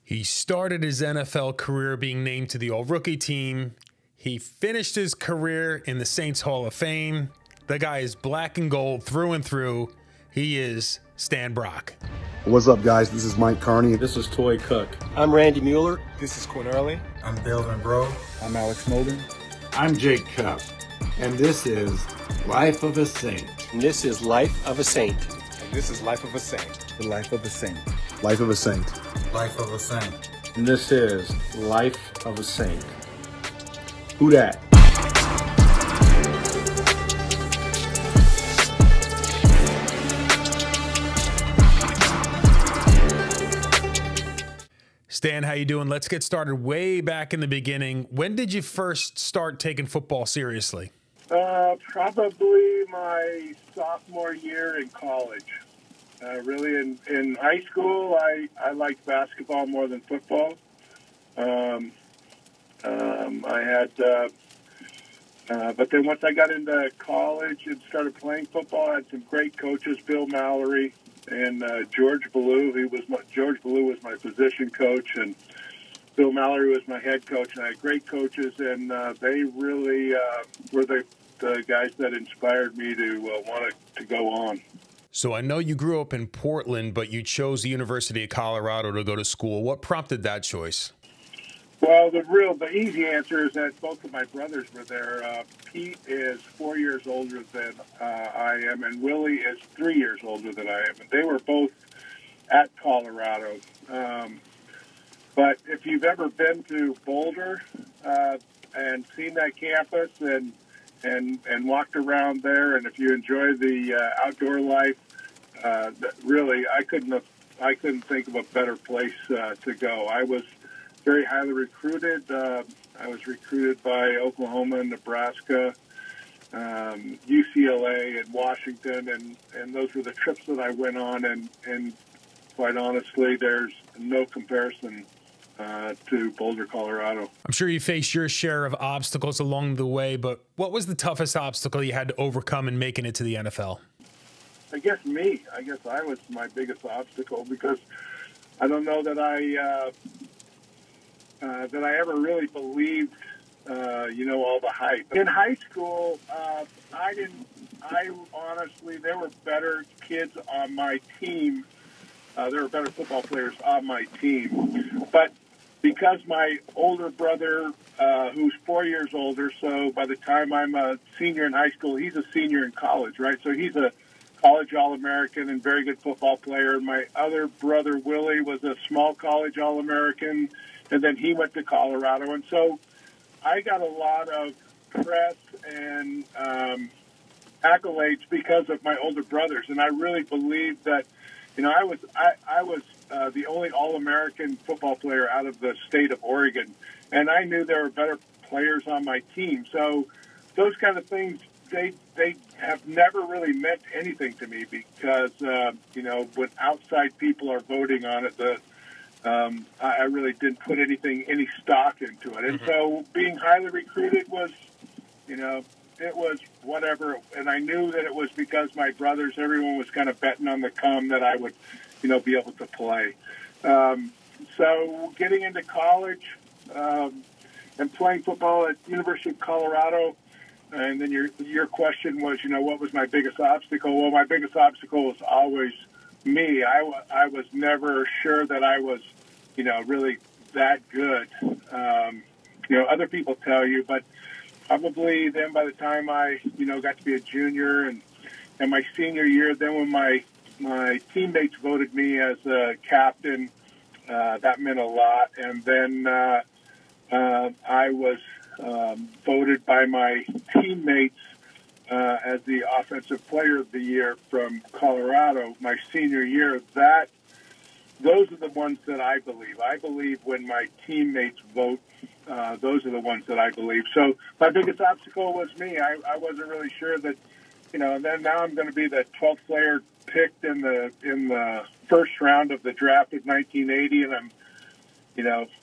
He started his NFL career being named to the All-Rookie team. He finished his career in the Saints Hall of Fame. The guy is black and gold through and through. He is Stan Brock. What's up, guys? This is Mike Carney. This is Toy Cook. I'm Randy Mueller. This is Quinn Early. I'm Delvin Bro. I'm Alex Molden. I'm Jake Cup. And this is Life of a Saint. And this is Life of a Saint. And this is Life of a Saint. The Life of a Saint. Life of a Saint. Life of a Saint. And this is Life of a Saint. Who dat? Stan, how you doing? Let's get started way back in the beginning. When did you first start taking football seriously? Probably my sophomore year in college. Really, in high school, I liked basketball more than football. But then once I got into college and started playing football, I had some great coaches, Bill Mallory and George Ballou. George Ballou was my position coach, and Bill Mallory was my head coach. And I had great coaches, and they really were the guys that inspired me to want to go on. So I know you grew up in Portland, but you chose the University of Colorado to go to school. What prompted that choice? Well, the easy answer is that both of my brothers were there. Pete is 4 years older than I am, and Willie is 3 years older than I am. And they were both at Colorado. But if you've ever been to Boulder and seen that campus and walked around there, and if you enjoy the outdoor life, really, I couldn't think of a better place to go. I was very highly recruited. I was recruited by Oklahoma, Nebraska, UCLA, and Washington, and those were the trips that I went on. And quite honestly, there's no comparison to Boulder, Colorado. I'm sure you faced your share of obstacles along the way, but what was the toughest obstacle you had to overcome in making it to the NFL? I guess I was my biggest obstacle, because I don't know that I ever really believed, all the hype. In high school, I honestly, there were better kids on my team. There were better football players on my team. But because my older brother, who's 4 years older, so by the time I'm a senior in high school, he's a senior in college, right? So he's a college All-American and very good football player. My other brother, Willie, was a small college All-American, and then he went to Colorado. And so I got a lot of press and accolades because of my older brothers. And I really believe that, I was the only All-American football player out of the state of Oregon. And I knew there were better players on my team. So those kind of things, they have never really meant anything to me, because, when outside people are voting on it, I really didn't put any stock into it. And so being highly recruited was, it was whatever. And I knew that it was because my brothers, everyone was kind of betting on the come that I would, be able to play. So getting into college and playing football at University of Colorado, and then your question was, what was my biggest obstacle? Well, my biggest obstacle was always me. I was never sure that I was, really that good. Other people tell you, but probably then by the time I, got to be a junior and my senior year, then when my teammates voted me as a captain, that meant a lot. And then I was voted by my teammates as the Offensive Player of the Year from Colorado my senior year. Those are the ones that I believe. I believe when my teammates vote, those are the ones that I believe. So my biggest obstacle was me. I wasn't really sure that, and then now I'm going to be the 12th player picked in the first round of the draft of 1980, and I'm,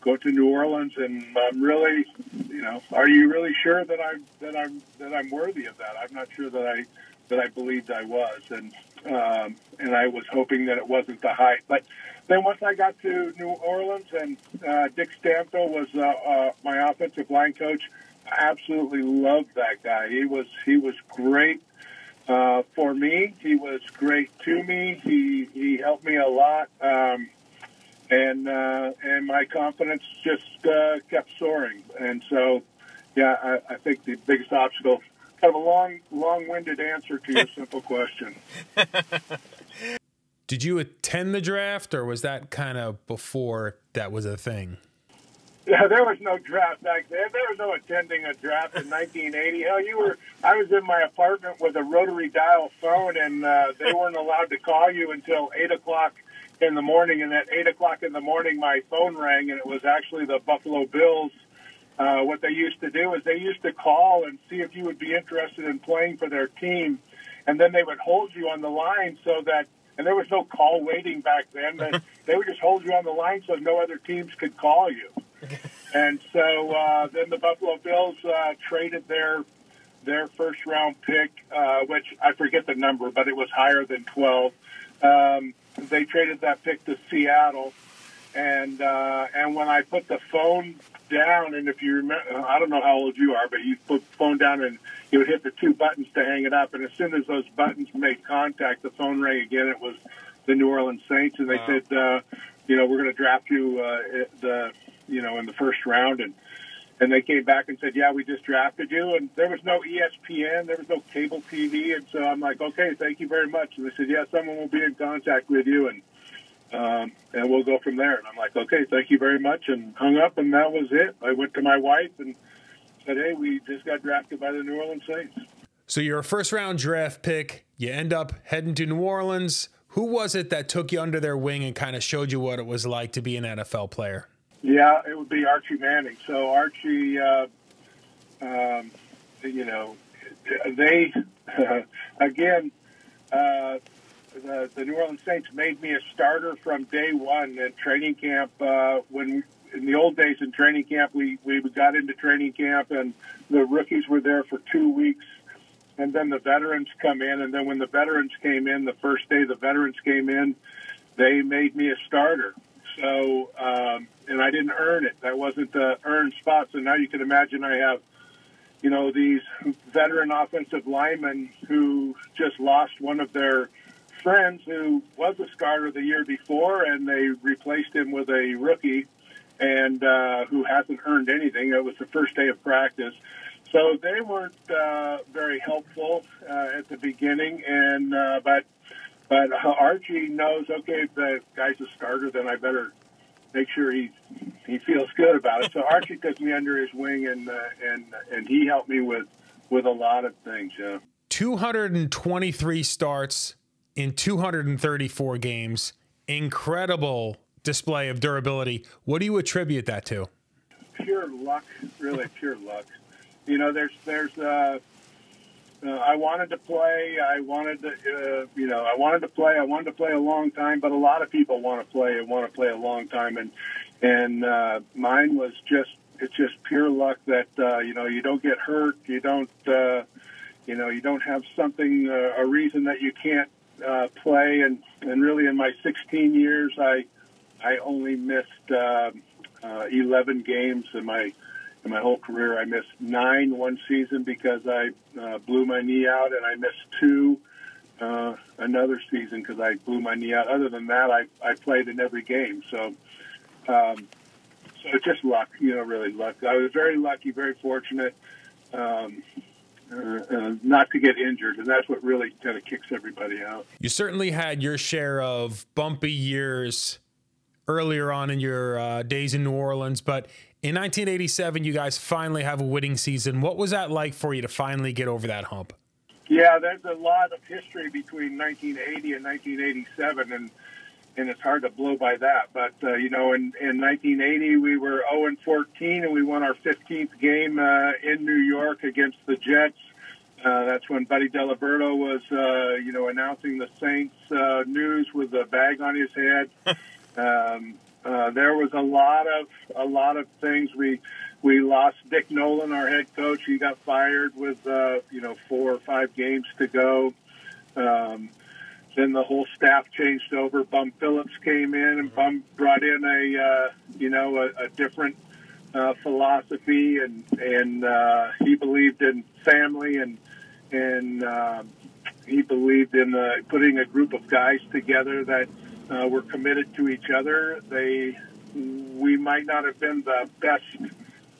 go to New Orleans, and I'm really, are you really sure that I'm worthy of that? I'm not sure that I believed I was, and I was hoping that it wasn't the height. But then once I got to New Orleans, and Dick Stanfill was my offensive line coach, I absolutely loved that guy. He was great for me. He was great to me. He helped me a lot, and my confidence just kept soaring. And so, yeah, I think the biggest obstacle. Kind of a long-winded answer to your simple question. Did you attend the draft, or was that kind of before that was a thing? Yeah, there was no draft back then. There was no attending a draft in 1980. Hell, I was in my apartment with a rotary dial phone, and they weren't allowed to call you until 8 o'clock in the morning. And at 8 o'clock in the morning, my phone rang, and it was actually the Buffalo Bills. What they used to do is they used to call and see if you would be interested in playing for their team, and then they would hold you on the line so that, and there was no call waiting back then, but they would just hold you on the line so no other teams could call you. And so then the Buffalo Bills traded their first-round pick, which I forget the number, but it was higher than 12. They traded that pick to Seattle, and when I put the phone down, and if you remember, I don't know how old you are, but you put the phone down and you would hit the two buttons to hang it up, and as soon as those buttons made contact, the phone rang again. It was the New Orleans Saints, and they said, we're going to draft you, in the first round, and they came back and said, yeah, we just drafted you, and there was no ESPN, there was no cable TV, and so I'm like, okay, thank you very much, and they said, yeah, someone will be in contact with you, and we'll go from there. And I'm like, okay, thank you very much, and hung up, and that was it. I went to my wife and said, hey, we just got drafted by the New Orleans Saints. So you're a first-round draft pick. You end up heading to New Orleans. Who was it that took you under their wing and kind of showed you what it was like to be an NFL player? Yeah, it would be Archie Manning. So Archie, they, again, the New Orleans Saints made me a starter from day one at training camp. When in the old days in training camp, we got into training camp, and the rookies were there for 2 weeks, and then the veterans come in. And then when the veterans came in, the first day the veterans came in, they made me a starter. So, and I didn't earn it. That wasn't the earned spot. So now you can imagine I have, these veteran offensive linemen who just lost one of their friends who was a starter the year before, and they replaced him with a rookie and who hasn't earned anything. It was the first day of practice. So they weren't very helpful at the beginning, and but Archie knows, okay, if the guy's a starter, then I better make sure he feels good about it. So Archie took me under his wing, and he helped me with a lot of things. Yeah. 223 starts in 234 games. Incredible display of durability. What do you attribute that to? Pure luck, really pure luck. I wanted to play. I wanted to play a long time, but a lot of people want to play a long time, and mine was it's just pure luck that you don't get hurt, you don't have something, a reason that you can't play, and really in my 16 years I only missed 11 games in my whole career. I missed 9 one season because I blew my knee out, and I missed 2 another season because I blew my knee out. Other than that, I played in every game. So it's just luck, really luck. I was very lucky, very fortunate not to get injured, and that's what really kind of kicks everybody out. You certainly had your share of bumpy years earlier on in your days in New Orleans, but in 1987, you guys finally have a winning season. What was that like for you to finally get over that hump? Yeah, there's a lot of history between 1980 and 1987, and it's hard to blow by that. But, in 1980, we were 0-14, and we won our 15th game in New York against the Jets. That's when Buddy Diliberto was, announcing the Saints news with a bag on his head. there was a lot of things. We lost Dick Nolan, our head coach. He got fired with 4 or 5 games to go. Then the whole staff changed over. Bum Phillips came in, and Bum brought in a different philosophy, and he believed in family, and he believed in putting a group of guys together that were committed to each other. We might not have been the best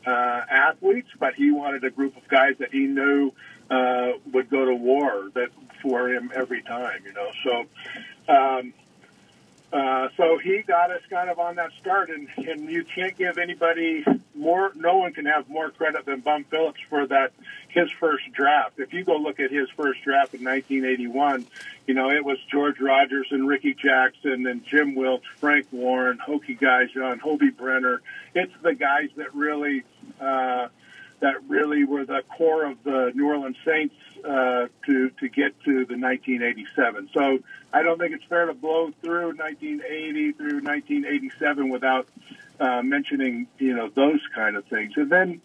athletes, but he wanted a group of guys that he knew would go to war for him every time, So he got us kind of on that start, and you can't give anybody more. No one can have more credit than Bum Phillips for his first draft. If you go look at his first draft in 1981, it was George Rogers and Ricky Jackson and Jim Wilkes, Frank Warren, Hokie Guyjon, Hobie Brenner. It's the guys that really were the core of the New Orleans Saints to get to the 1987. So I don't think it's fair to blow through 1980 through 1987 without mentioning, those kind of things. And then,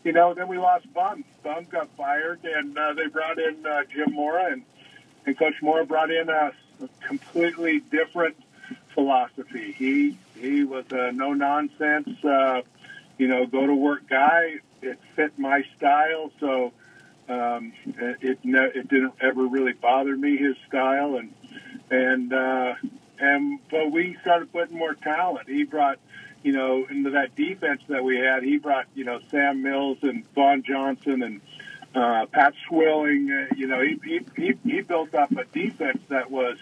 then we lost Bum. Bum got fired, and they brought in Jim Mora, and Coach Mora brought in a completely different philosophy. He was a no-nonsense, go-to-work guy. It fit my style, so it didn't ever really bother me, his style, but we started putting more talent. He brought, into that defense that we had, he brought, Sam Mills and Vaughn Johnson and Pat Swilling. He built up a defense that was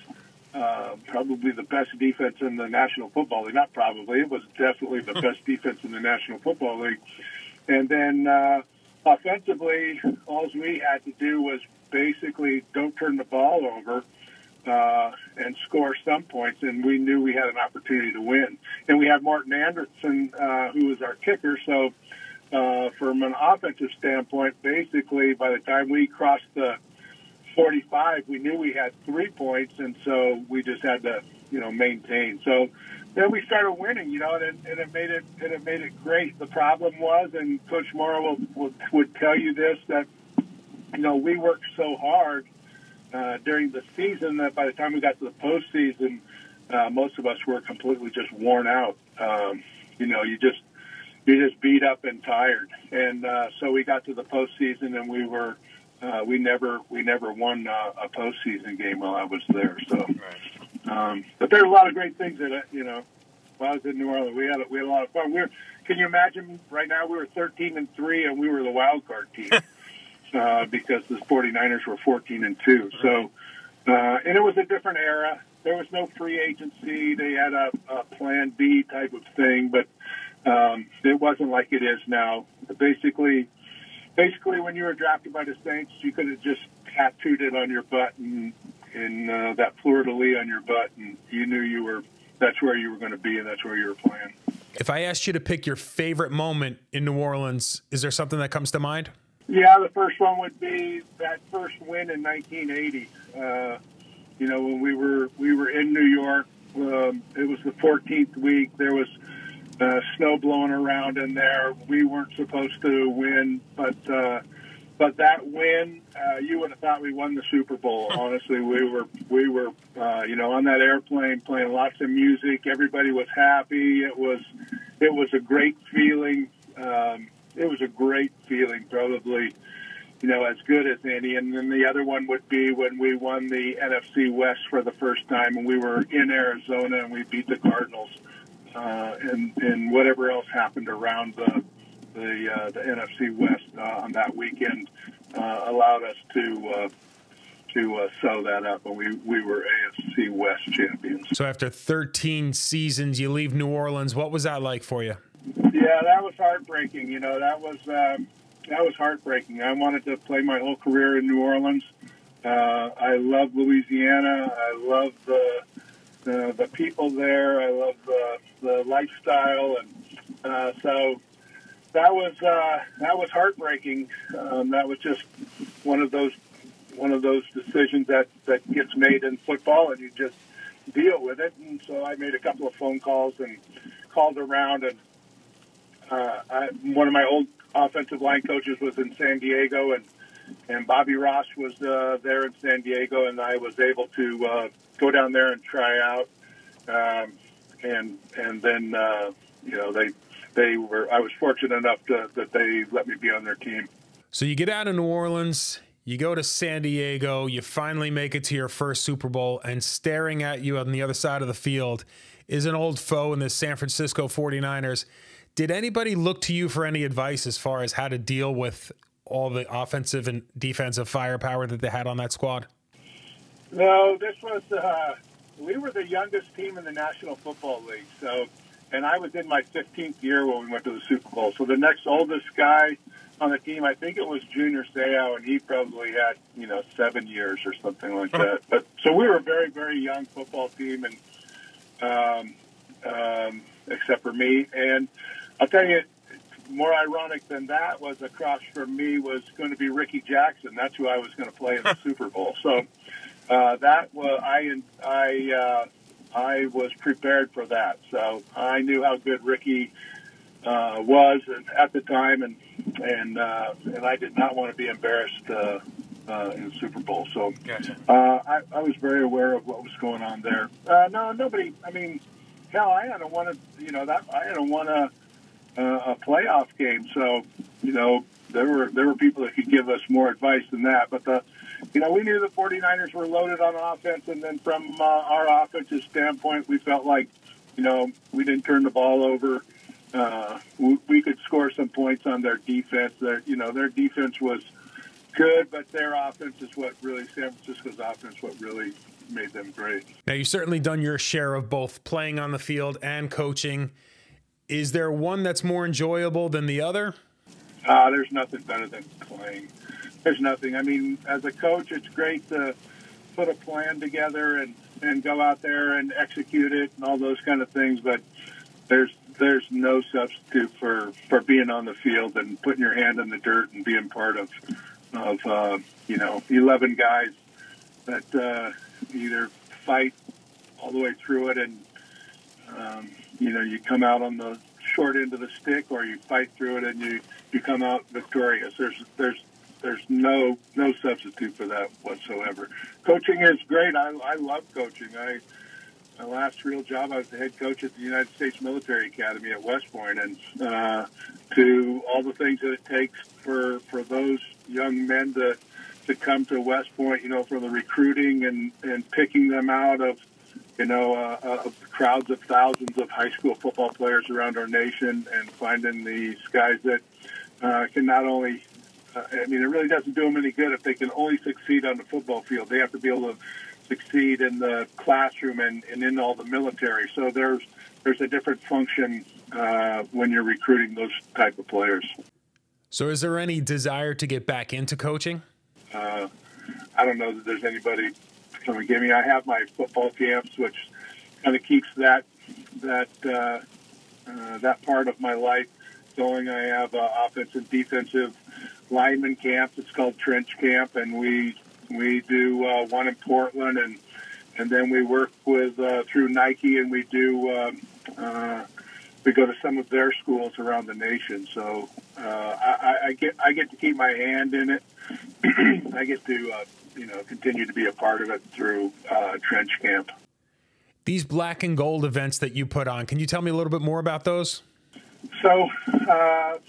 probably the best defense in the National Football League. Not probably, it was definitely the best defense in the National Football League. And then offensively, all we had to do was basically don't turn the ball over and score some points, and we knew we had an opportunity to win. And we had Martin Anderson, who was our kicker. So from an offensive standpoint, basically by the time we crossed the 45, we knew we had 3 points, and so we just had to, maintain. So then we started winning, and it made it great. The problem was, and Coach Morrow would tell you this, that we worked so hard during the season that by the time we got to the postseason, most of us were completely just worn out. You're just beat up and tired, and so we got to the postseason, and we never won a postseason game while I was there. So. Right. But there are a lot of great things in it, While I was in New Orleans, we had a lot of fun. Can you imagine? Right now, we were 13-3, and we were the wild card team because the 49ers were 14-2. So, and it was a different era. There was no free agency. They had a Plan B type of thing, but it wasn't like it is now. Basically, when you were drafted by the Saints, you could have just tattooed it on your butt and that fleur-de-lis on your butt, and you knew that's where you were going to be, and that's where you were playing. If I asked you to pick your favorite moment in New Orleans, is there something that comes to mind? Yeah, the first one would be that first win in 1980. When we were in New York, it was the 14th week. There was snow blowing around in there. We weren't supposed to win, but that win, you would have thought we won the Super Bowl. Honestly, we were on that airplane playing lots of music. Everybody was happy. It was a great feeling. It was a great feeling, probably, as good as any. And then the other one would be when we won the NFC West for the first time, and we were in Arizona and we beat the Cardinals. And whatever else happened around the NFC West on that weekend allowed us to sew that up, and we were AFC West champions. So after 13 seasons, you leave New Orleans. What was that like for you? Yeah, that was heartbreaking. That was heartbreaking. I wanted to play my whole career in New Orleans. I love Louisiana. I love the people there. I love the lifestyle, and so that was heartbreaking. That was just one of those decisions that gets made in football, and you just deal with it. And so I made a couple of phone calls and called around, and one of my old offensive line coaches was in San Diego, and Bobby Ross was there in San Diego, and I was able to go down there and try out. And then I was fortunate enough that they let me be on their team. So you get out of New Orleans, you go to San Diego, you finally make it to your first Super Bowl, and staring at you on the other side of the field is an old foe in the San Francisco 49ers. Did anybody look to you for any advice as far as how to deal with all the offensive and defensive firepower that they had on that squad? No, this was we were the youngest team in the National Football League. So, and I was in my 15th year when we went to the Super Bowl. So the next oldest guy on the team, I think it was Junior Seau, and he probably had 7 years or something like that. But so we were a very, very young football team, and except for me. And I'll tell you, more ironic than that was across from me was going to be Ricky Jackson. That's who I was going to play in the Super Bowl. So that was I was prepared for that. So I knew how good Ricky was at the time, and I did not want to be embarrassed in the Super Bowl. So Gotcha. I was very aware of what was going on there. No, nobody. I mean, hell, I hadn't won a playoff game. So there were people that could give us more advice than that. But we knew the 49ers were loaded on offense, and then from our offensive standpoint, we felt like we didn't turn the ball over. We could score some points on their defense. Their defense was good, but their offense is what really, San Francisco's offense, what really made them great. Now, you've certainly done your share of both playing on the field and coaching. Is there one that's more enjoyable than the other? There's nothing better than playing. There's nothing. I mean, as a coach, it's great to put a plan together and go out there and execute it and all those kind of things, but there's no substitute for being on the field and putting your hand in the dirt and being part of 11 guys that either fight all the way through it and you come out on the short end of the stick, or you fight through it and you come out victorious. There's no substitute for that whatsoever. Coaching is great. I love coaching. My last real job, I was the head coach at the United States Military Academy at West Point, and to all the things that it takes for those young men to come to West Point, for the recruiting and picking them out of crowds of thousands of high school football players around our nation, and finding these guys that can not only, it really doesn't do them any good if they can only succeed on the football field. They have to be able to succeed in the classroom and in all the military. So there's a different function when you're recruiting those type of players. So is there any desire to get back into coaching? I don't know that there's anybody coming to get me. I have my football camps, which kind of keeps that part of my life going. I have offensive and defensive lineman camps. It's called Trench Camp, and we do one in Portland, and then we work with through Nike, and we do we go to some of their schools around the nation. So I get to keep my hand in it. I get to continue to be a part of it through Trench Camp. These black and gold events that you put on, can you tell me a little bit more about those? So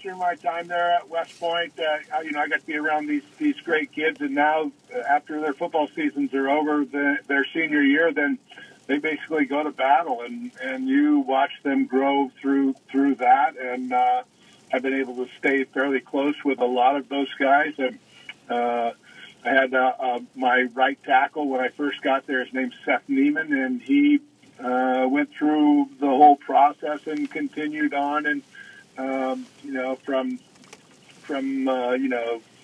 through my time there at West Point, I got to be around these great kids, and now after their football seasons are over, their senior year, then they basically go to battle, and you watch them grow through that. And I've been able to stay fairly close with a lot of those guys. And I had my right tackle when I first got there. His name's Seth Neiman, and he went through the whole process and continued on, and from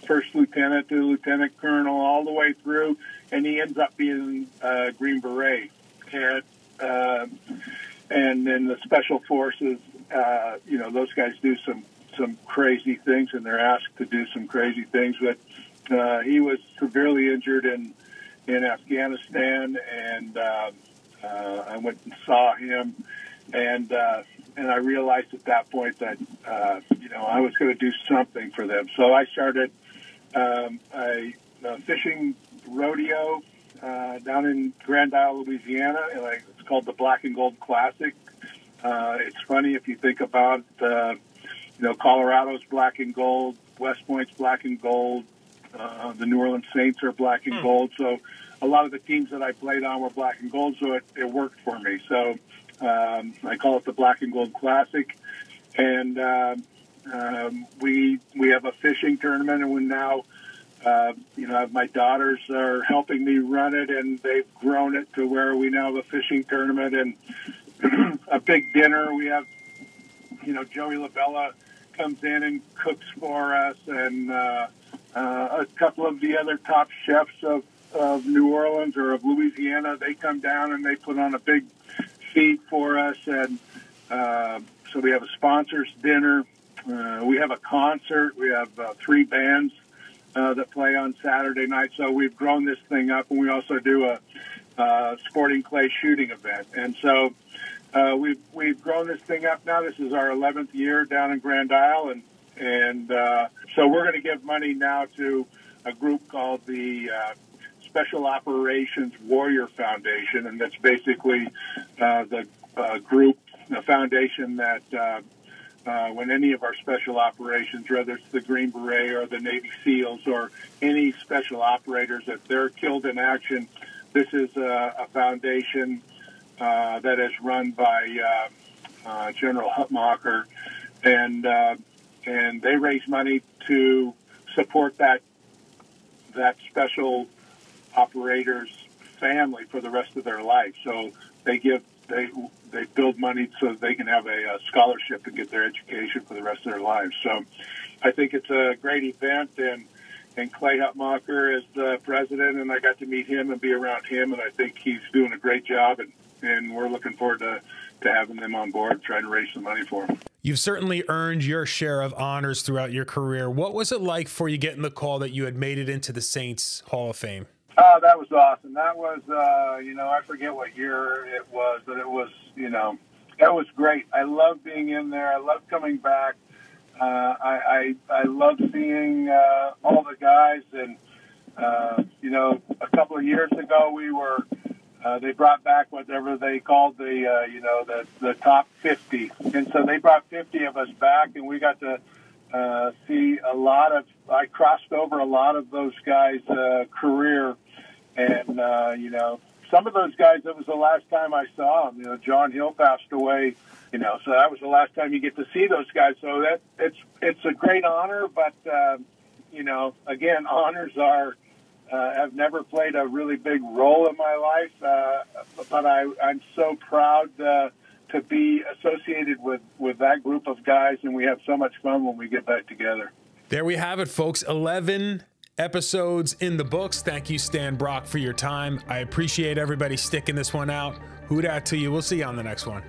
first lieutenant to lieutenant colonel all the way through, and he ends up being Green Beret. And in the special forces, those guys do some crazy things, and they're asked to do some crazy things. But he was severely injured in Afghanistan, and I went and saw him, and and I realized at that point that, I was going to do something for them. So I started a fishing rodeo down in Grand Isle, Louisiana. It's called the Black and Gold Classic. It's funny if you think about, Colorado's black and gold, West Point's black and gold, the New Orleans Saints are black and gold. So a lot of the teams that I played on were black and gold, so it worked for me. So I call it the Black and Gold Classic. And we have a fishing tournament, and we now, my daughters are helping me run it, and they've grown it to where we now have a fishing tournament and a big dinner. We have, Joey LaBella comes in and cooks for us, and a couple of the other top chefs of New Orleans or of Louisiana, they come down and they put on a big feed for us. And so we have a sponsors dinner. We have a concert. We have 3 bands that play on Saturday night. So we've grown this thing up, and we also do a sporting clay shooting event. And so we've grown this thing up now. This is our 11th year down in Grand Isle, and so we're going to give money now to a group called the Special Operations Warrior Foundation, and that's basically the group, the foundation that when any of our special operations, whether it's the Green Beret or the Navy SEALs or any special operators, if they're killed in action, this is a foundation that is run by General Hutmacher, and they raise money to support that special operators family for the rest of their life. So they build money so that they can have a scholarship and get their education for the rest of their lives. So I think it's a great event, and Clay Hutmacher is the president, and I got to meet him and be around him, and I think he's doing a great job, and we're looking forward to having them on board, trying to raise some money for them. You've certainly earned your share of honors throughout your career. What was it like for you getting the call that you had made it into the Saints Hall of Fame? Oh, that was awesome. That was, I forget what year it was, but it was, that was great. I love being in there. I love coming back. I love seeing all the guys. And, a couple of years ago, they brought back whatever they called the top 50. And so they brought 50 of us back, and we got to see I crossed over a lot of those guys' career. And, some of those guys, that was the last time I saw them. John Hill passed away, so that was the last time you get to see those guys. So it's a great honor, but, again, honors have never played a really big role in my life. But I'm so proud to be associated with that group of guys, and we have so much fun when we get back together. There we have it, folks. 11 episodes in the books. Thank you, Stan Brock, for your time. I appreciate everybody sticking this one out. Who dat to you. We'll see you on the next one.